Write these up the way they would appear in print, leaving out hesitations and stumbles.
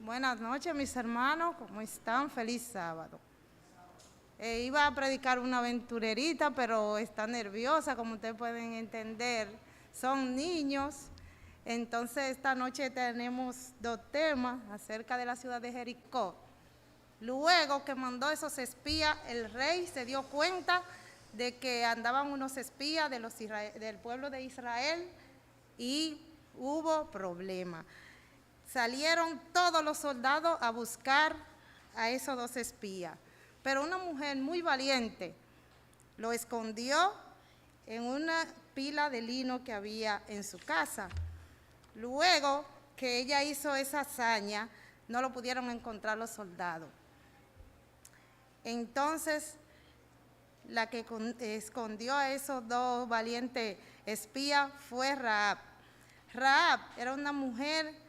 Buenas noches, mis hermanos, ¿cómo están? Feliz sábado. Iba a predicar una aventurerita, pero está nerviosa, como ustedes pueden entender. Son niños, entonces esta noche tenemos dos temas acerca de la ciudad de Jericó. Luego que mandó esos espías, el rey se dio cuenta de que andaban unos espías del pueblo de Israel y hubo problema. Salieron todos los soldados a buscar a esos dos espías, pero una mujer muy valiente lo escondió en una pila de lino que había en su casa. Luego que ella hizo esa hazaña, no lo pudieron encontrar los soldados. Entonces, la que escondió a esos dos valientes espías fue Rahab. Rahab era una mujer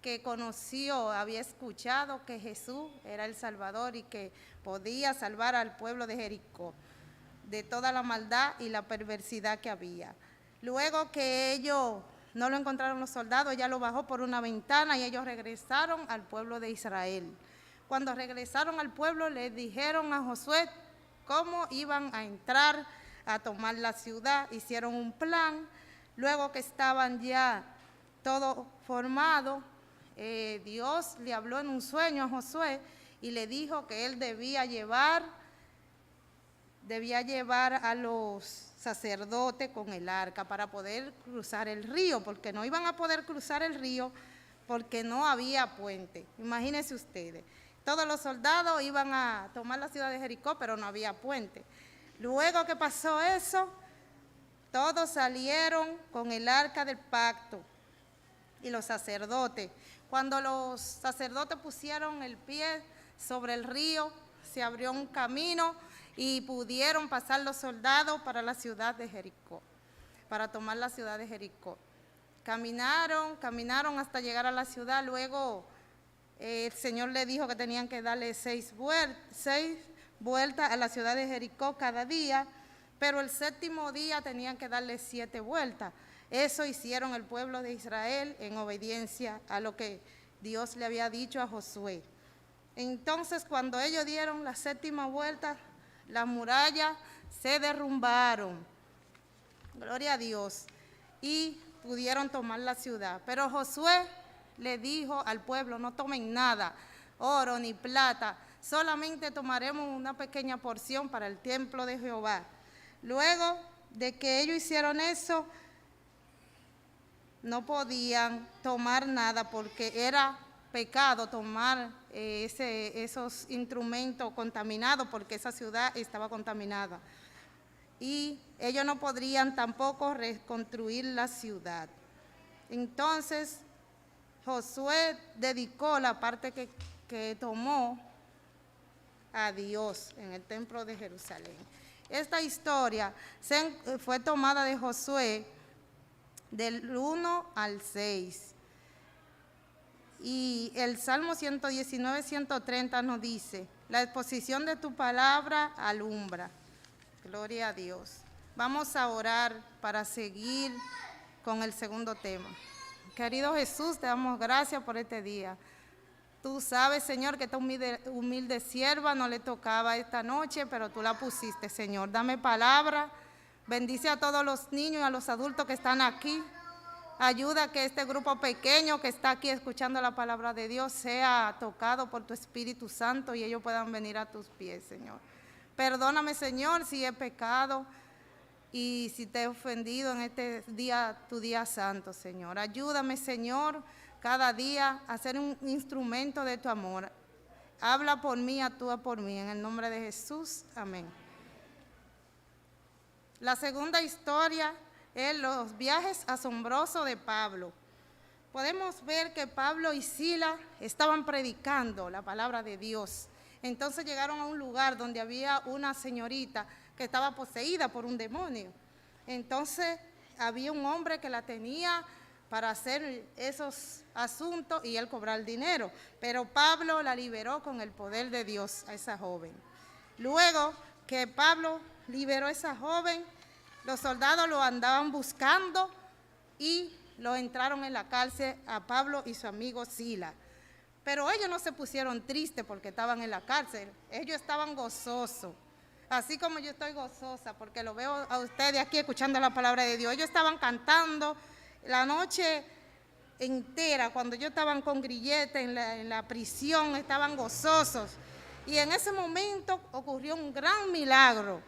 que conoció, había escuchado que Jesús era el Salvador y que podía salvar al pueblo de Jericó de toda la maldad y la perversidad que había. Luego que ellos no lo encontraron los soldados, ella lo bajó por una ventana y ellos regresaron al pueblo de Israel. Cuando regresaron al pueblo, le dijeron a Josué cómo iban a entrar a tomar la ciudad. Hicieron un plan. Luego que estaban ya todo formado, Dios le habló en un sueño a Josué y le dijo que él debía llevar a los sacerdotes con el arca para poder cruzar el río, porque no iban a poder cruzar el río porque no había puente. Imagínense ustedes, todos los soldados iban a tomar la ciudad de Jericó, pero no había puente. Luego que pasó eso, todos salieron con el arca del pacto y los sacerdotes. Cuando los sacerdotes pusieron el pie sobre el río, se abrió un camino y pudieron pasar los soldados para la ciudad de Jericó, para tomar la ciudad de Jericó. Caminaron hasta llegar a la ciudad. Luego el Señor le dijo que tenían que darle 6 vueltas a la ciudad de Jericó cada día, pero el séptimo día tenían que darle 7 vueltas. Eso hicieron el pueblo de Israel en obediencia a lo que Dios le había dicho a Josué. Entonces, cuando ellos dieron la séptima vuelta, las murallas se derrumbaron, gloria a Dios, y pudieron tomar la ciudad. Pero Josué le dijo al pueblo: no tomen nada, oro ni plata, solamente tomaremos una pequeña porción para el templo de Jehová. Luego de que ellos hicieron eso, no podían tomar nada porque era pecado tomar esos instrumentos contaminados, porque esa ciudad estaba contaminada. Y ellos no podrían tampoco reconstruir la ciudad. Entonces, Josué dedicó la parte que tomó a Dios en el templo de Jerusalén. Esta historia fue tomada de Josué del 1 al 6. Y el Salmo 119, 130 nos dice: la exposición de tu palabra alumbra. Gloria a Dios. Vamos a orar para seguir con el segundo tema. Querido Jesús, te damos gracias por este día. Tú sabes, Señor, que esta humilde sierva no le tocaba esta noche, pero tú la pusiste, Señor. Dame palabra. Bendice a todos los niños y a los adultos que están aquí. Ayuda a que este grupo pequeño que está aquí escuchando la palabra de Dios sea tocado por tu Espíritu Santo y ellos puedan venir a tus pies, Señor. Perdóname, Señor, si he pecado y si te he ofendido en este día, tu día santo, Señor. Ayúdame, Señor, cada día a ser un instrumento de tu amor. Habla por mí, actúa por mí. En el nombre de Jesús, amén. La segunda historia es los viajes asombrosos de Pablo. Podemos ver que Pablo y Silas estaban predicando la palabra de Dios. Entonces llegaron a un lugar donde había una señorita que estaba poseída por un demonio. Entonces había un hombre que la tenía para hacer esos asuntos y él cobrar dinero. Pero Pablo la liberó con el poder de Dios a esa joven. Luego que Pablo liberó a esa joven, los soldados lo andaban buscando y lo entraron en la cárcel a Pablo y su amigo Silas. Pero ellos no se pusieron tristes porque estaban en la cárcel, ellos estaban gozosos. Así como yo estoy gozosa porque lo veo a ustedes aquí escuchando la palabra de Dios. Ellos estaban cantando la noche entera, cuando ellos estaban con grillete en la prisión, estaban gozosos. Y en ese momento ocurrió un gran milagro.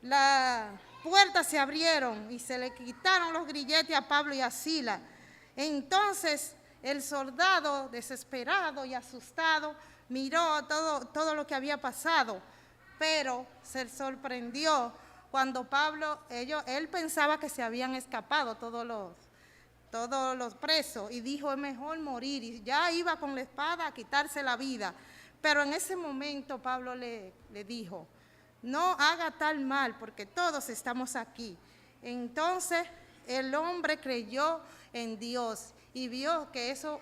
Las puertas se abrieron y se le quitaron los grilletes a Pablo y a Silas. Entonces el soldado, desesperado y asustado, miró todo lo que había pasado, pero se sorprendió cuando él pensaba que se habían escapado todos los presos, y dijo, es mejor morir, y ya iba con la espada a quitarse la vida. Pero en ese momento Pablo le dijo, no haga tal mal, porque todos estamos aquí. Entonces el hombre creyó en Dios y vio que eso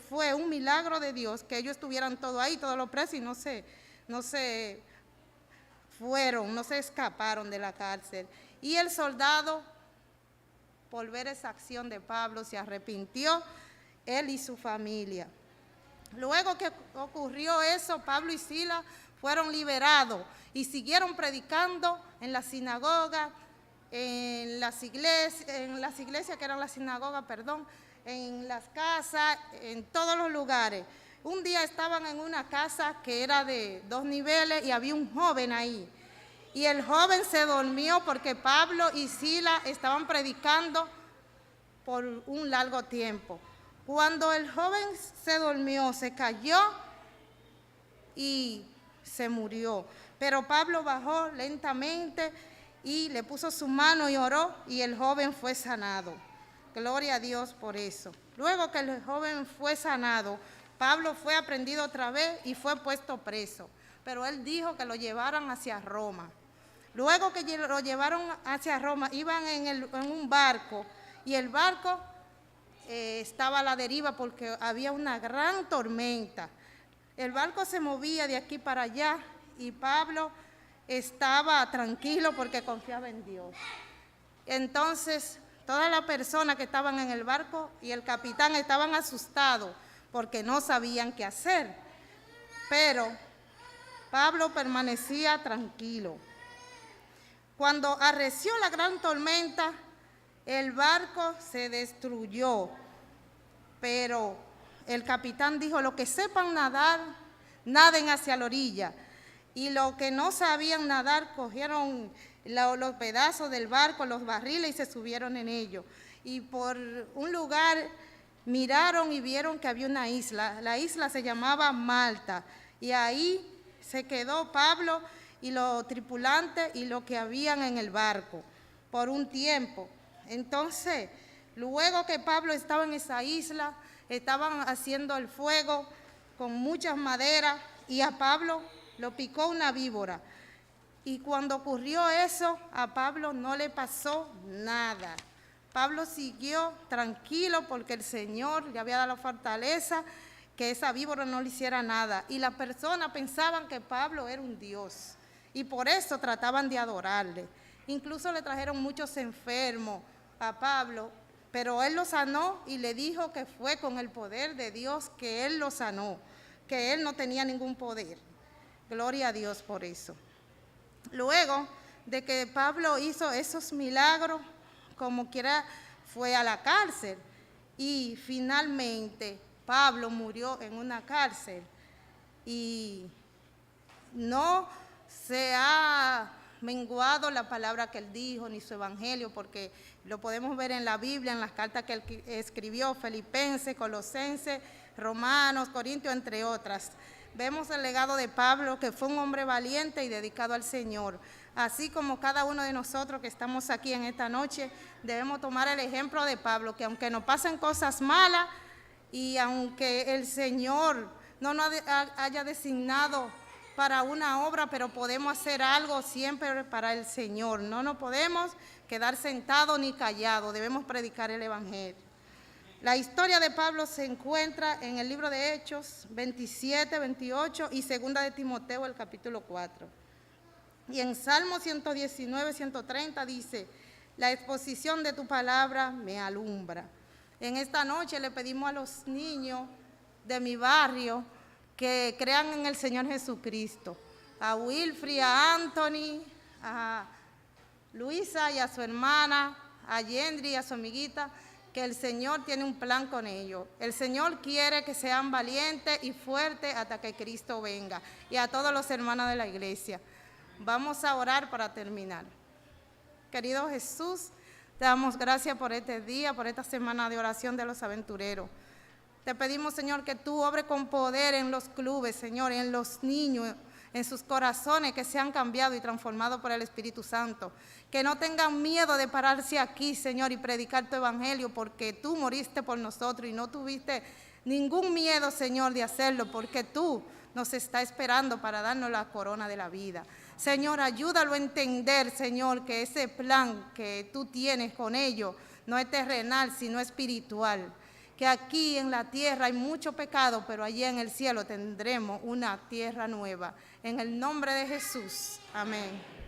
fue un milagro de Dios, que ellos estuvieran todos ahí, todos los presos, y no se escaparon de la cárcel. Y el soldado, por ver esa acción de Pablo, se arrepintió, él y su familia. Luego que ocurrió eso, Pablo y Silas fueron liberados y siguieron predicando en la sinagoga, en las iglesias que eran la sinagoga, en las casas, en todos los lugares. Un día estaban en una casa que era de 2 niveles y había un joven ahí. Y el joven se durmió porque Pablo y Silas estaban predicando por un largo tiempo. Cuando el joven se durmió, se cayó y se murió. Pero Pablo bajó lentamente y le puso su mano y oró, y el joven fue sanado. Gloria a Dios por eso. Luego que el joven fue sanado, Pablo fue aprendido otra vez y fue puesto preso. Pero él dijo que lo llevaran hacia Roma. Luego que lo llevaron hacia Roma, iban en un barco, y el barco estaba a la deriva porque había una gran tormenta. El barco se movía de aquí para allá y Pablo estaba tranquilo porque confiaba en Dios. Entonces, todas las personas que estaban en el barco y el capitán estaban asustados porque no sabían qué hacer. Pero Pablo permanecía tranquilo. Cuando arreció la gran tormenta, el barco se destruyó, pero el capitán dijo, los que sepan nadar, naden hacia la orilla. Y los que no sabían nadar, cogieron los pedazos del barco, los barriles, y se subieron en ellos. Y por un lugar miraron y vieron que había una isla. La isla se llamaba Malta, y ahí se quedó Pablo y los tripulantes y los que habían en el barco por un tiempo. Entonces, luego que Pablo estaba en esa isla, estaban haciendo el fuego con muchas maderas, y a Pablo lo picó una víbora. Y cuando ocurrió eso, a Pablo no le pasó nada. Pablo siguió tranquilo porque el Señor le había dado la fortaleza que esa víbora no le hiciera nada. Y las personas pensaban que Pablo era un dios, y por eso trataban de adorarle. Incluso le trajeron muchos enfermos a Pablo, pero él lo sanó y le dijo que fue con el poder de Dios que él lo sanó, que él no tenía ningún poder. Gloria a Dios por eso. Luego de que Pablo hizo esos milagros, como quiera, fue a la cárcel, y finalmente Pablo murió en una cárcel, y no se ha menguado la palabra que él dijo, ni su evangelio, porque lo podemos ver en la Biblia, en las cartas que él escribió, Filipenses, Colosenses, Romanos, Corintios, entre otras. Vemos el legado de Pablo, que fue un hombre valiente y dedicado al Señor. Así como cada uno de nosotros que estamos aquí en esta noche, debemos tomar el ejemplo de Pablo, que aunque nos pasen cosas malas y aunque el Señor no nos haya designado para una obra, pero podemos hacer algo siempre para el Señor. No nos podemos quedar sentados ni callados, debemos predicar el Evangelio. La historia de Pablo se encuentra en el libro de Hechos 27, 28 y 2 de Timoteo, el capítulo 4. Y en Salmo 119, 130 dice, la exposición de tu palabra me alumbra. En esta noche le pedimos a los niños de mi barrio que crean en el Señor Jesucristo. A Wilfrid, a Anthony, a Luisa y a su hermana, a Yendri y a su amiguita, que el Señor tiene un plan con ellos. El Señor quiere que sean valientes y fuertes hasta que Cristo venga. Y a todos los hermanos de la iglesia. Vamos a orar para terminar. Querido Jesús, te damos gracias por este día, por esta semana de oración de los aventureros. Te pedimos, Señor, que tú obres con poder en los clubes, Señor, en los niños, en sus corazones que se han cambiado y transformado por el Espíritu Santo. Que no tengan miedo de pararse aquí, Señor, y predicar tu evangelio, porque tú moriste por nosotros y no tuviste ningún miedo, Señor, de hacerlo, porque tú nos estás esperando para darnos la corona de la vida. Señor, ayúdalo a entender, Señor, que ese plan que tú tienes con ellos no es terrenal, sino espiritual. Que aquí en la tierra hay mucho pecado, pero allí en el cielo tendremos una tierra nueva. En el nombre de Jesús. Amén.